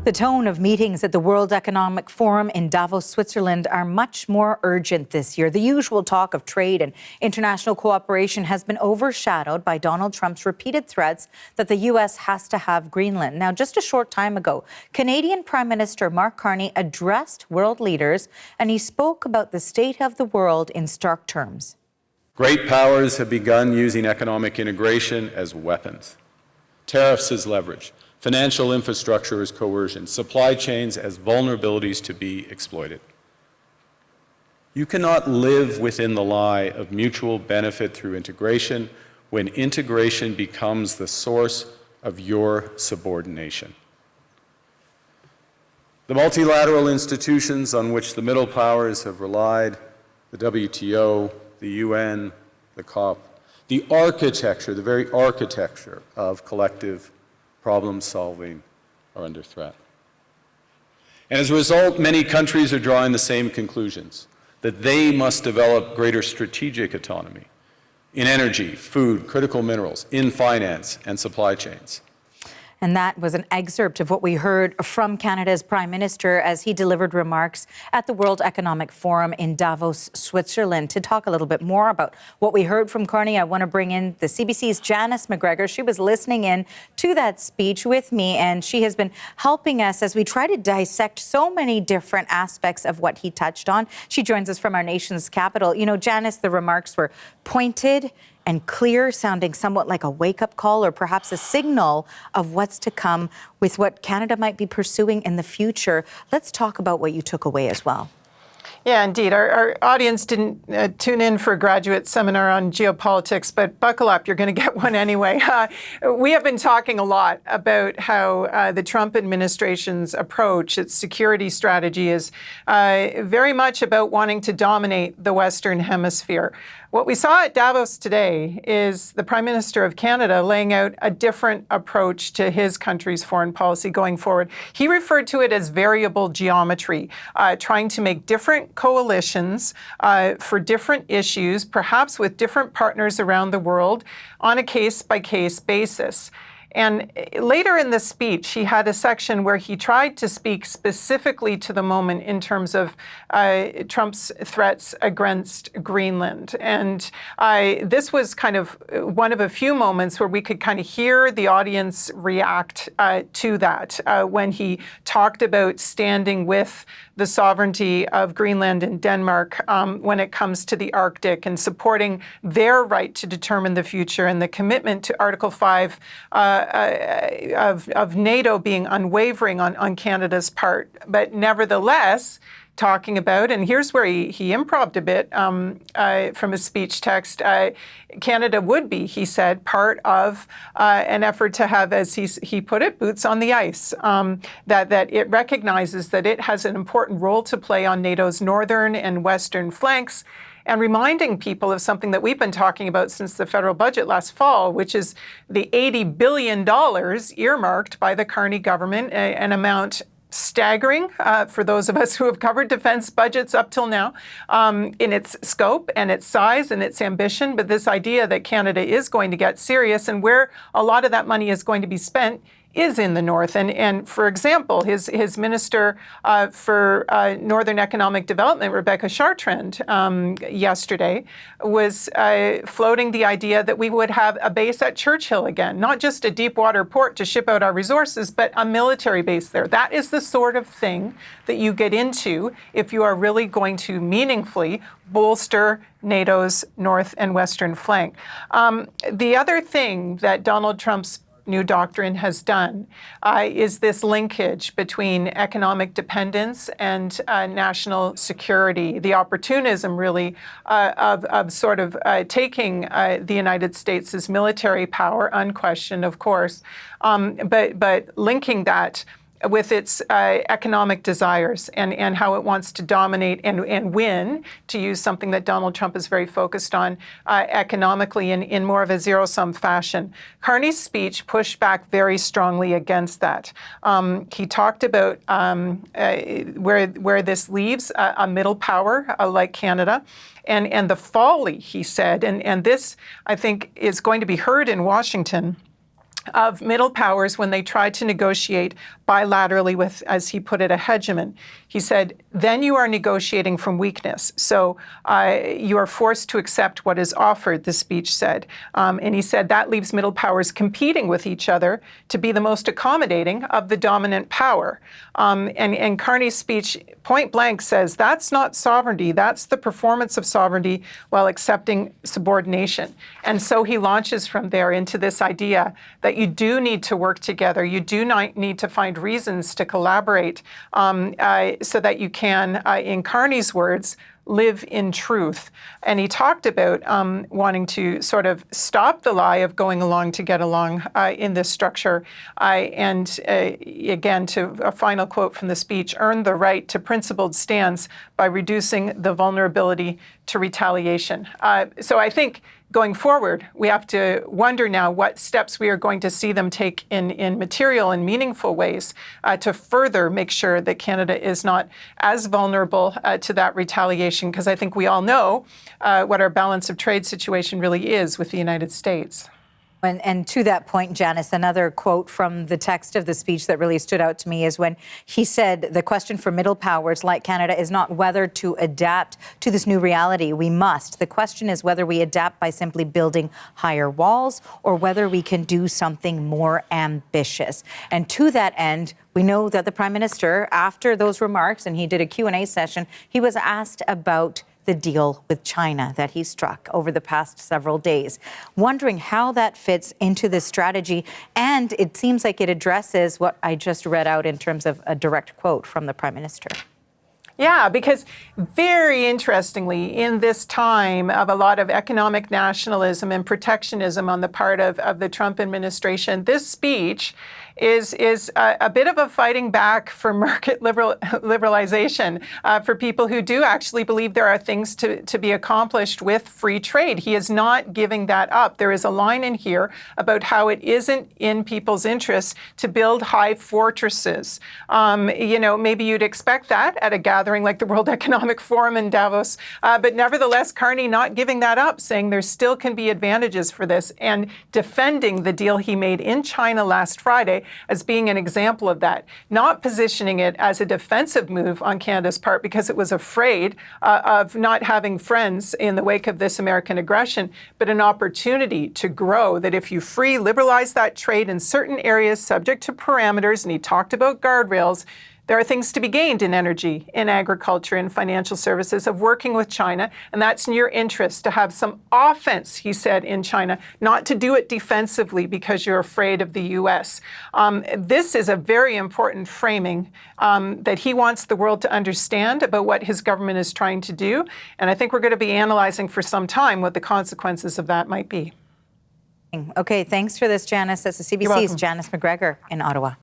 The tone of meetings at the World Economic Forum in Davos, Switzerland are much more urgent this year. The usual talk of trade and international cooperation has been overshadowed by Donald Trump's repeated threats that the U.S. has to have Greenland. Now, just a short time ago, Canadian Prime Minister Mark Carney addressed world leaders, and he spoke about the state of the world in stark terms. Great powers have begun using economic integration as weapons, tariffs as leverage, financial infrastructure as coercion, supply chains as vulnerabilities to be exploited. You cannot live within the lie of mutual benefit through integration when integration becomes the source of your subordination. The multilateral institutions on which the middle powers have relied, the WTO, the UN, the COP, the architecture, the very architecture of collective problem solving are under threat. And as a result, many countries are drawing the same conclusions, that they must develop greater strategic autonomy in energy, food, critical minerals, in finance and supply chains. And that was an excerpt of what we heard from Canada's Prime Minister as he delivered remarks at the World Economic Forum in Davos, Switzerland. To talk a little bit more about what we heard from Carney, I want to bring in the CBC's Janice McGregor. She was listening in to that speech with me, and she has been helping us as we try to dissect so many different aspects of what he touched on. She joins us from our nation's capital. You know, Janice, the remarks were pointed and clear, sounding somewhat like a wake-up call or perhaps a signal of what's to come with what Canada might be pursuing in the future. Let's talk about what you took away as well. Yeah, indeed. Our audience didn't tune in for a graduate seminar on geopolitics, but buckle up, you're going to get one anyway. We have been talking a lot about how the Trump administration's approach, its security strategy, is very much about wanting to dominate the Western Hemisphere. What we saw at Davos today is the Prime Minister of Canada laying out a different approach to his country's foreign policy going forward. He referred to it as variable geometry, trying to make different coalitions for different issues, perhaps with different partners around the world on a case-by-case basis. And later in the speech, he had a section where he tried to speak specifically to the moment in terms of Trump's threats against Greenland. And this was kind of one of a few moments where we could kind of hear the audience react to that when he talked about standing with the sovereignty of Greenland and Denmark when it comes to the Arctic and supporting their right to determine the future and the commitment to Article 5 of NATO being unwavering on Canada's part. But nevertheless, talking about, and here's where he improv'd a bit from his speech text, Canada would be, he said, part of an effort to have, as he put it, boots on the ice, that it recognizes that it has an important role to play on NATO's northern and western flanks, and reminding people of something that we've been talking about since the federal budget last fall, which is the $80 billion earmarked by the Carney government, an amount staggering for those of us who have covered defense budgets up till now in its scope and its size and its ambition. But this idea that Canada is going to get serious and where a lot of that money is going to be spent is in the North. And for example, his Minister for Northern Economic Development, Rebecca Chartrand, yesterday was floating the idea that we would have a base at Churchill again, not just a deep water port to ship out our resources, but a military base there. That is the sort of thing that you get into if you are really going to meaningfully bolster NATO's north and western flank. The other thing that Donald Trump's new doctrine has done is this linkage between economic dependence and national security, the opportunism really of sort of taking the United States' military power, unquestioned, of course, but linking that with its economic desires and how it wants to dominate and win, to use something that Donald Trump is very focused on economically in more of a zero-sum fashion. Carney's speech pushed back very strongly against that. He talked about where this leaves a middle power like Canada and the folly, he said, and this, I think, is going to be heard in Washington, of middle powers when they try to negotiate bilaterally with, as he put it, a hegemon. He said, then you are negotiating from weakness. So you are forced to accept what is offered, the speech said. And he said that leaves middle powers competing with each other to be the most accommodating of the dominant power. And Carney's speech point blank says that's not sovereignty, that's the performance of sovereignty while accepting subordination. And so he launches from there into this idea that you do need to work together, you do not need to find reasons to collaborate so that you can, in Carney's words, live in truth. And he talked about wanting to sort of stop the lie of going along to get along in this structure. And again, to a final quote from the speech, earn the right to principled stands by reducing the vulnerability to retaliation. So I think going forward, we have to wonder now what steps we are going to see them take in material and meaningful ways to further make sure that Canada is not as vulnerable to that retaliation, because I think we all know what our balance of trade situation really is with the United States. And to that point, Janice, another quote from the text of the speech that really stood out to me is when he said the question for middle powers like Canada is not whether to adapt to this new reality. We must. The question is whether we adapt by simply building higher walls or whether we can do something more ambitious. And to that end, we know that the Prime Minister, after those remarks, and he did a Q&A session, he was asked about the deal with China that he struck over the past several days, wondering how that fits into this strategy. And it seems like it addresses what I just read out in terms of a direct quote from the Prime Minister. Yeah, because very interestingly, in this time of a lot of economic nationalism and protectionism on the part of the Trump administration, this speech is a bit of a fighting back for market liberalization for people who do actually believe there are things to be accomplished with free trade. He is not giving that up. There is a line in here about how it isn't in people's interests to build high fortresses. Maybe you'd expect that at a gathering like the World Economic Forum in Davos, but nevertheless, Carney not giving that up, saying there still can be advantages for this, and defending the deal he made in China last Friday as being an example of that, not positioning it as a defensive move on Canada's part because it was afraid of not having friends in the wake of this American aggression, but an opportunity to grow, that if you liberalize that trade in certain areas subject to parameters, and he talked about guardrails, there are things to be gained in energy, in agriculture, in financial services of working with China, and that's in your interest to have some offense, he said, in China, not to do it defensively because you're afraid of the U.S. This is a very important framing that he wants the world to understand about what his government is trying to do, and I think we're going to be analyzing for some time what the consequences of that might be. Okay, thanks for this, Janice. That's the CBC's Janice McGregor in Ottawa.